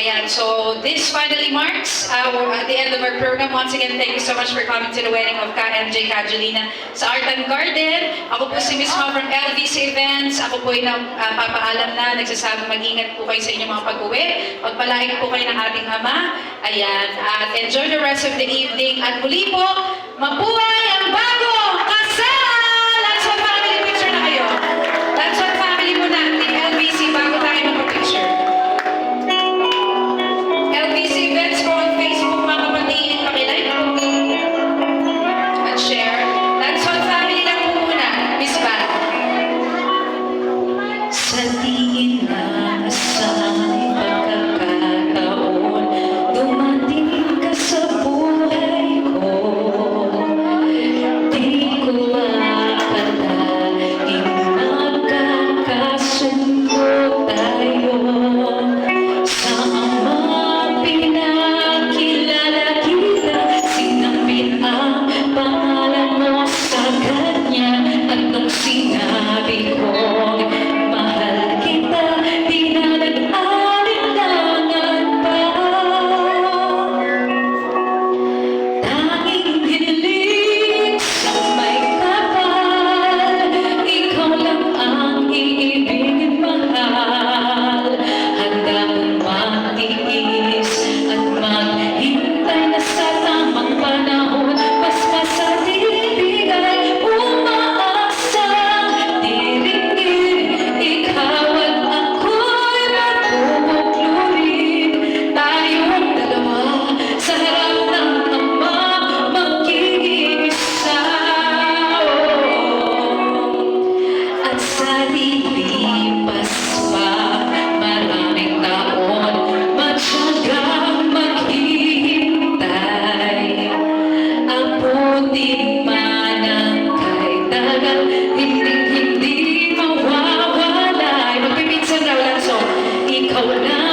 Ayan, so this finally marks at the end of our program. Once again, thank you so much for coming to the wedding of KMJ Cajulina sa Art and Garden. Ako po si Miss Ma from LVC Events. Ako po ay papaalam na, nagsasabing mag-ingat po kayo sa inyong mga pag-uwi. Pagpalain po kayo ng ating Ama. Ayan, at enjoy the rest of the evening. At muli po, mabuhay ang bagong kasal! Let's one family picture na kayo. Let's one family muna, Team LVC, bago tayo magpa-picture. LVC Events po on Facebook, mga kapatid, pakilike po. At share. Let's one family lang po muna, Miss Bat. Sa tingin na asang pagkakataon, dumating ka sa buhay ko. Di ko akalaing magkakasundo tayo. Sa Ama pinakilala kita, sinambit ang pangalan mo sa kanya. At nung sinabi ko mahal kita, di na nag-alinlangan pa. Tanging hiling sa may kapal, ikaw lang ang iibigin, mahal. Handa kong matiis at maghintay na sa tamang panahon. Mas masaribigay, umaasa, diringin. Ikaw at ako'y magpupuklurin. Tayong dalawa sa harap ng Ama, magkikisa. At sa lilipas pa maraming taon, matyagang maghihintay. Abutin man ang kahit tagal, hindi mawawalay. Magpipinsan daw lang, so ikaw na